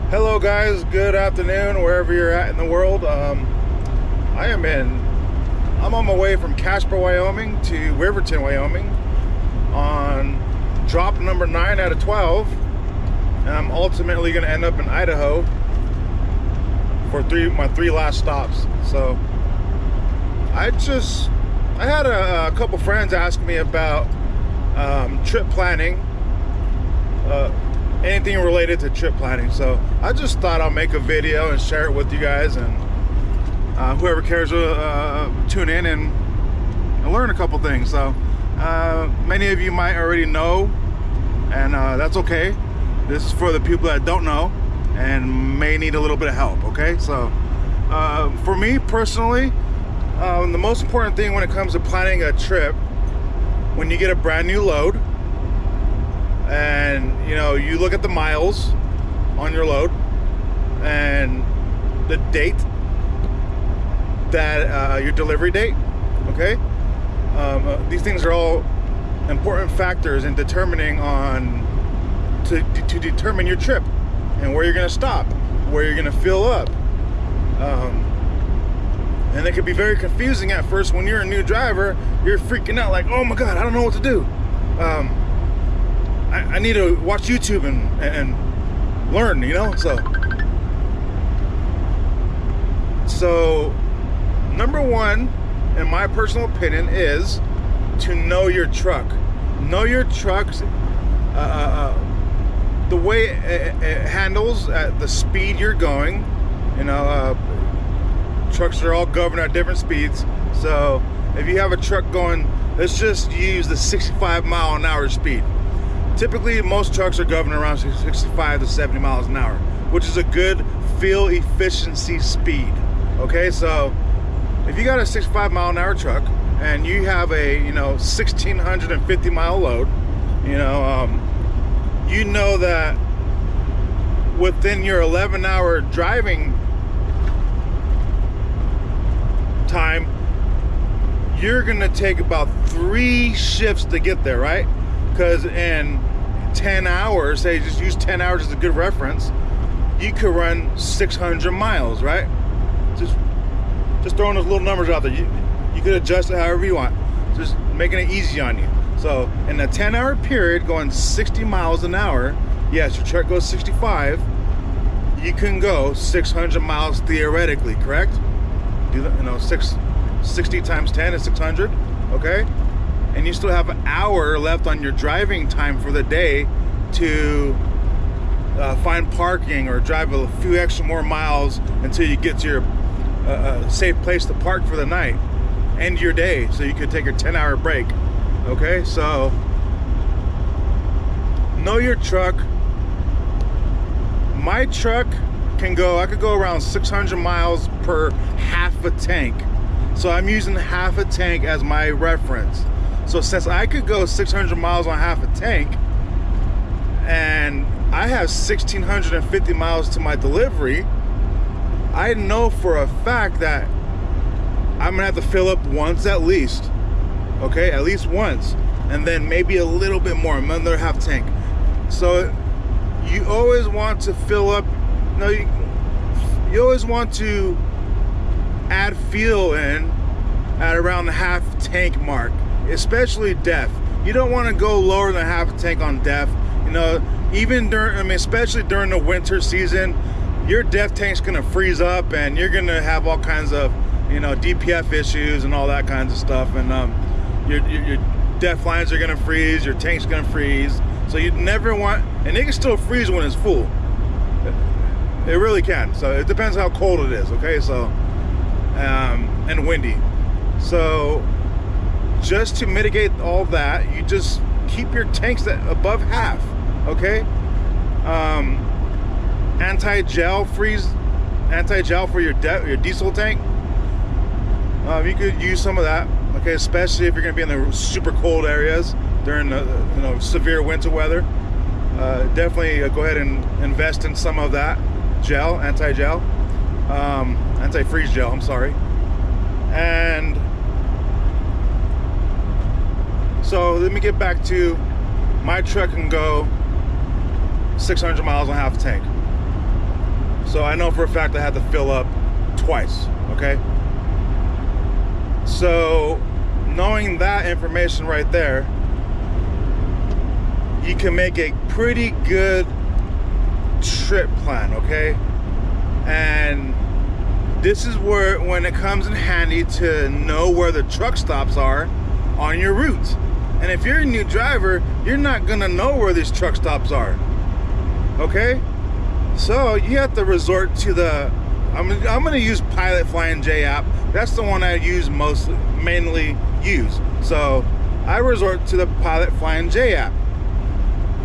Hello guys, good afternoon wherever you're at in the world. I'm on my way from Casper, Wyoming to Riverton, Wyoming on drop number 9 out of 12, and I'm ultimately going to end up in Idaho for my three last stops. So I had a couple friends ask me about trip planning, anything related to trip planning. So I just thought I'll make a video and share it with you guys, and whoever cares will tune in and learn a couple things. So many of you might already know, and that's okay. This is for the people that don't know and may need a little bit of help. Okay, so for me personally, the most important thing when it comes to planning a trip, when you get a brand new load, and you look at the miles on your load and the date that your delivery date, okay, these things are all important factors in determining to determine your trip and where you're going to stop, where you're going to fill up, and it can be very confusing at first. When you're a new driver, you're freaking out like, oh my god, I don't know what to do. I need to watch YouTube and learn, So number one, in my personal opinion, is to know your truck. Know your truck's the way it handles at the speed you're going. Trucks are all governed at different speeds. So if you have a truck going, let's just use the 65 mile an hour speed. Typically, most trucks are governed around 65 to 70 miles an hour, which is a good fuel efficiency speed. Okay, so if you got a 65 mile an hour truck and you have a 1,650 mile load, you know that within your 11-hour driving time, you're gonna take about 3 shifts to get there, right? Because in 10 hours, say just use 10 hours as a good reference, you could run 600 miles, right? Just throwing those little numbers out there. You could adjust it however you want, just making it easy on you. So in a 10-hour period, going 60 miles an hour, yes, your truck goes 65, you can go 600 miles theoretically, correct? Do that, 60 times 10 is 600, okay? And you still have an hour left on your driving time for the day to find parking or drive a few extra more miles until you get to your safe place to park for the night. End your day, so you could take a 10-hour break. Okay, so know your truck. My truck I could go around 600 miles per half a tank. So I'm using half a tank as my reference. So since I could go 600 miles on half a tank, and I have 1,650 miles to my delivery, I know for a fact that I'm gonna have to fill up once at least. Okay, at least once, and then maybe a little bit more, another half tank. So you always want to fill up. You always want to add fuel in at around the half tank mark, especially DEF. You don't want to go lower than half a tank on DEF. Even especially during the winter season, your DEF tank's gonna freeze up, and you're gonna have all kinds of DPF issues and all that kinds of stuff, and your DEF lines are gonna freeze, your tank's gonna freeze. So you never want, and it can still freeze when it's full. It really can. So it depends how cold it is. Okay, so and windy. So just to mitigate all that, you just keep your tanks above half. Okay. Anti-gel for your diesel tank. You could use some of that. Okay, especially if you're going to be in the super cold areas during the severe winter weather. Definitely go ahead and invest in some of that gel, anti-freeze gel. I'm sorry. And so let me get back to my truck can go 600 miles on half a tank. So I know for a fact I had to fill up twice, okay? So knowing that information right there, you can make a pretty good trip plan, okay? And this is where, when it comes in handy to know where the truck stops are on your route. And if you're a new driver, you're not gonna know where these truck stops are, okay? So you have to resort to the, I'm gonna use Pilot Flying J app. That's the one I mainly use. So I resort to the Pilot Flying J app.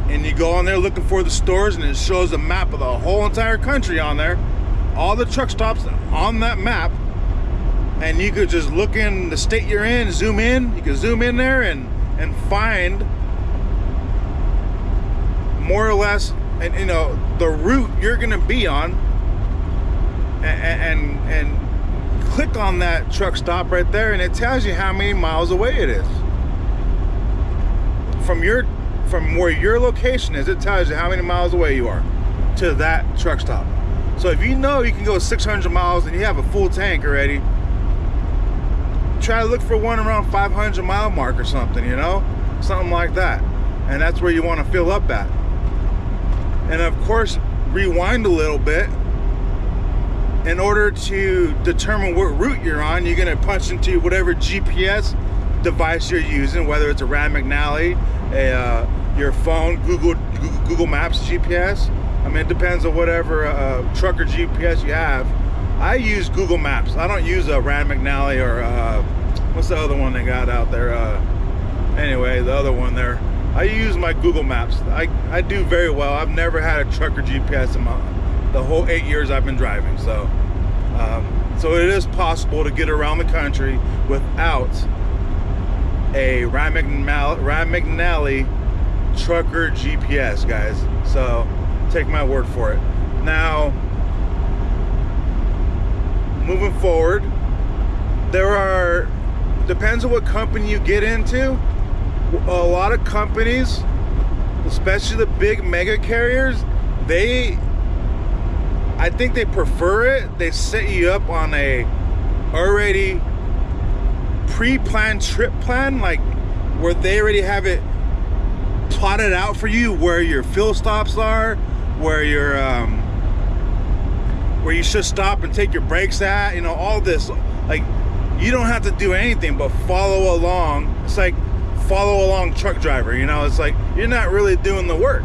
And you go on there looking for the stores, and it shows a map of the whole entire country on there. All the truck stops on that map. And you could just look in the state you're in, zoom in. You can zoom in there and find more or less, and you know, the route you're gonna be on, and click on that truck stop right there, and it tells you how many miles away it is from where your location is. It tells you how many miles away you are to that truck stop. So if you know you can go 600 miles and you have a full tank already, try to look for one around 500 mile mark or something, you know, something like that. And that's where you want to fill up at. And of course, rewind a little bit. In order to determine what route you're on, you're going to punch into whatever GPS device you're using, whether it's a Rand McNally, your phone, Google Maps GPS. I mean, it depends on whatever trucker GPS you have. I use Google Maps. I don't use a Rand McNally or what's the other one they got out there? Anyway, the other one there. I use my Google Maps. I do very well. I've never had a trucker GPS in the whole 8 years I've been driving. So it is possible to get around the country without a Rand McNally trucker GPS, guys. So take my word for it. Now, moving forward, depends on what company you get into. A lot of companies, especially the big mega carriers, I think they prefer it. They set you up on a already pre-planned trip plan, like where they already have it plotted out for you, where your fill stops are, where you should stop and take your breaks at, you know, all this. Like, you don't have to do anything but follow along. It's like follow along truck driver, you know. It's like you're not really doing the work.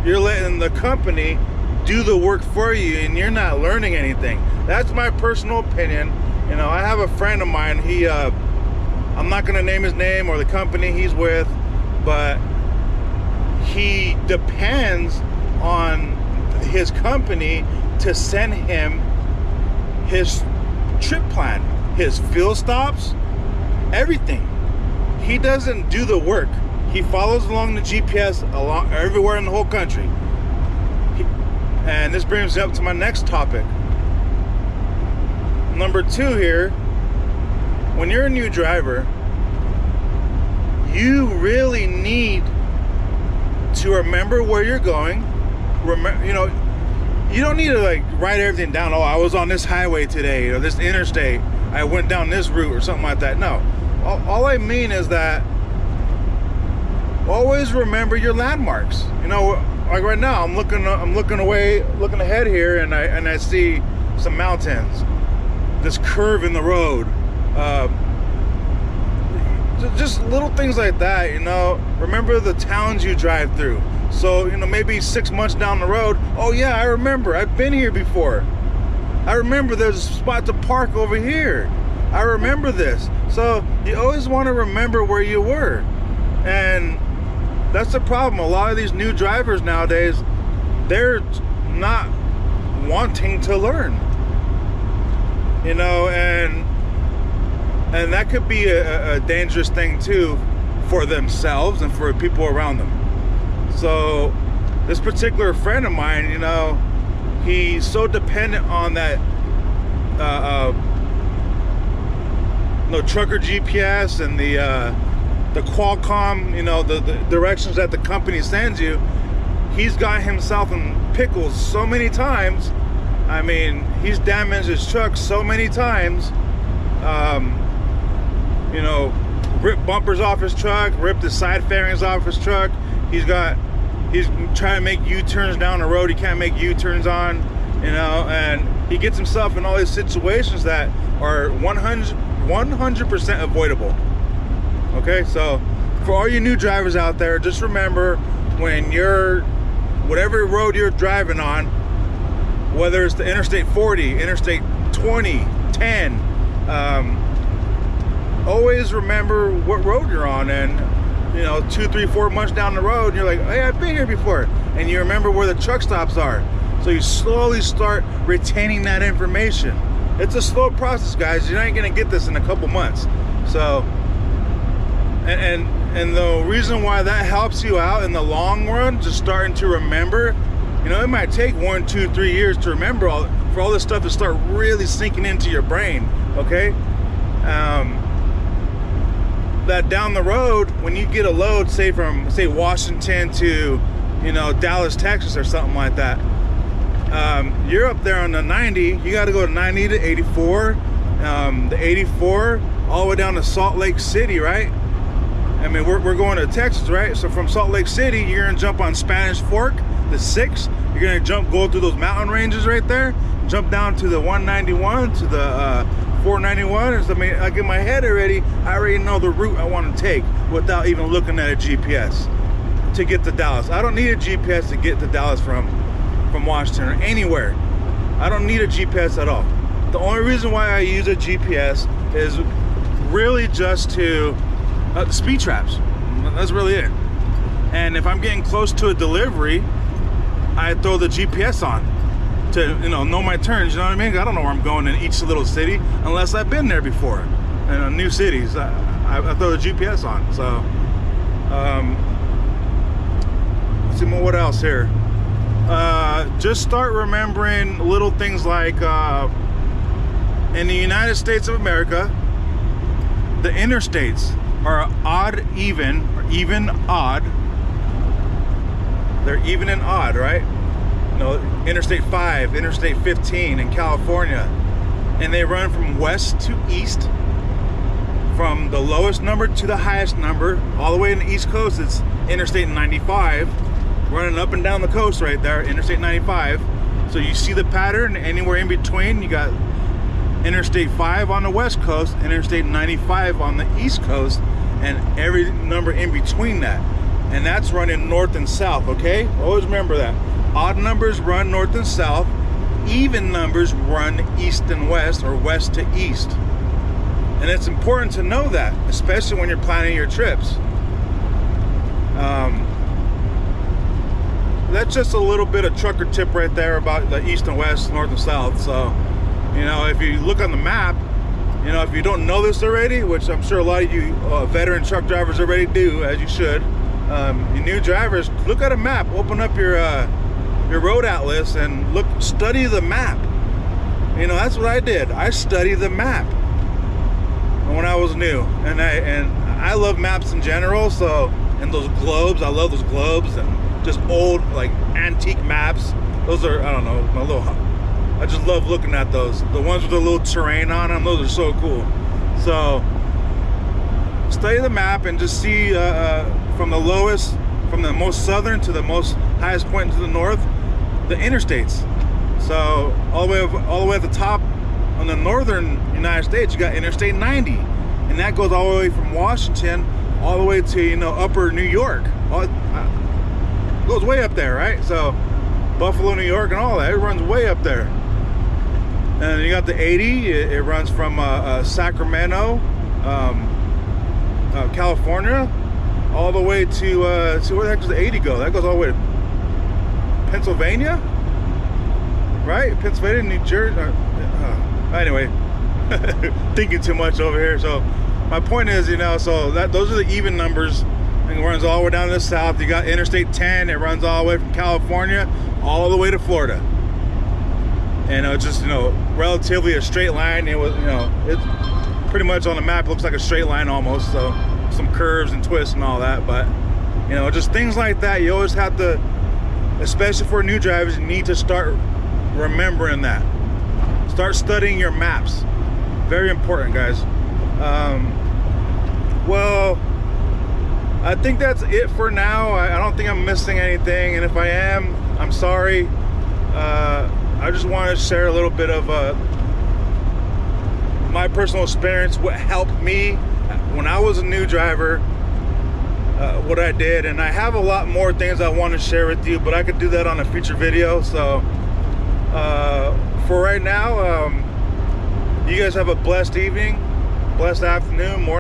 You're letting the company do the work for you, and you're not learning anything. That's my personal opinion. You know, I have a friend of mine, I'm not gonna name his name or the company he's with, but he depends on his company to send him his trip plan, his fill stops, everything. He doesn't do the work. He follows along the GPS along everywhere in the whole country. And this brings me up to my next topic. Number 2 here, when you're a new driver, you really need to remember where you're going. You know, you don't need to like write everything down. Oh, I was on this highway today, or this interstate, I went down this route or something like that. No, all I mean is that always remember your landmarks. You know, like right now, I'm looking ahead here, and I see some mountains, this curve in the road, just little things like that. You know, remember the towns you drive through. So, you know, maybe 6 months down the road, oh yeah, I remember, I've been here before. I remember there's a spot to park over here. I remember this. So you always want to remember where you were. And that's the problem. A lot of these new drivers nowadays, they're not wanting to learn. You know, and that could be a dangerous thing too for themselves and for people around them. So this particular friend of mine, you know, he's so dependent on that trucker GPS and the Qualcomm, you know, the directions that the company sends you. He's got himself in pickles so many times I mean, he's damaged his truck so many times. You know, ripped bumpers off his truck, ripped the side fairings off his truck. He's trying to make U-turns down the road he can't make U-turns on, you know, and he gets himself in all these situations that are 100% avoidable. Okay, so for all you new drivers out there, just remember, when whatever road you're driving on, whether it's the Interstate 40, Interstate 20, 10, always remember what road you're on. And you know, 2, 3, 4 months down the road, you're like, hey, I've been here before, and you remember where the truck stops are. So you slowly start retaining that information. It's a slow process, guys. You're not gonna get this in a couple months. So, and the reason why that helps you out in the long run, just starting to remember, you know, it might take 1, 2, 3 years to remember for all this stuff to start really sinking into your brain. Okay. That down the road, when you get a load, say from Washington to, you know, Dallas, Texas, or something like that, you're up there on the 90. You got to go to 90 to 84, the 84 all the way down to Salt Lake City, right? I mean, we're going to Texas, right? So from Salt Lake City, you're gonna jump on Spanish Fork, the 6. You're gonna go through those mountain ranges right there, jump down to the 191, to the 491. I mean, like in my head already, I already know the route I want to take without even looking at a GPS to get to Dallas. I don't need a GPS to get to Dallas from Washington or anywhere. I don't need a GPS at all. The only reason why I use a GPS is really just to the speed traps. That's really it. And if I'm getting close to a delivery, I throw the GPS on to, you know my turns. You know what I mean? I don't know where I'm going in each little city unless I've been there before. In new cities, I throw the GPS on. So, let's see what else here. Just start remembering little things like in the United States of America, the interstates are odd, even, or even, odd. They're even and odd, right? You know, Interstate 5, Interstate 15 in California, and they run from west to east, from the lowest number to the highest number, all the way in the East Coast. It's Interstate 95, running up and down the coast right there, Interstate 95. So you see the pattern. Anywhere in between, you got Interstate 5 on the west coast, Interstate 95 on the east coast, and every number in between that. And that's running north and south, okay? Always remember that. Odd numbers run north and south. Even numbers run east and west, or west to east. And it's important to know that, especially when you're planning your trips. That's just a little bit of trucker tip right there about the east and west, north and south. So, you know, if you look on the map, you know, if you don't know this already, which I'm sure a lot of you veteran truck drivers already do, as you should, you new drivers, look at a map, open up your road atlas and study the map. You know, that's what I did. I studied the map when I was new, and I love maps in general. So, and those globes, I love those globes, and just old, like, antique maps. Those are, I don't know, I just love looking at those. The ones with the little terrain on them, those are so cool. So study the map and just see from the most southern to the most highest point to the north, the interstates. So all the way at the top on the northern United States, you got Interstate 90, and that goes all the way from Washington all the way to, you know, upper New York. Goes way up there, right? So Buffalo, New York, and all that, it runs way up there. And you got the 80. It runs from Sacramento, California, all the way to where the heck does the 80 go? That goes all the way to Pennsylvania, right? Pennsylvania, New Jersey. Anyway, thinking too much over here. So my point is, you know, so those are the even numbers. And it runs all the way down to the south. You got Interstate 10. It runs all the way from California all the way to Florida. And it's just, you know, relatively a straight line. It was, you know, it's pretty much on the map looks like a straight line almost. So some curves and twists and all that. But, you know, just things like that. You always have to, especially for new drivers, you need to start remembering that. Start studying your maps. Very important, guys. Well, I think that's it for now. I don't think I'm missing anything, and if I am, I'm sorry. I just want to share a little bit of my personal experience, what helped me when I was a new driver, what I did. And I have a lot more things I want to share with you, but I could do that on a future video. So for right now, you guys have a blessed evening, blessed afternoon, morning.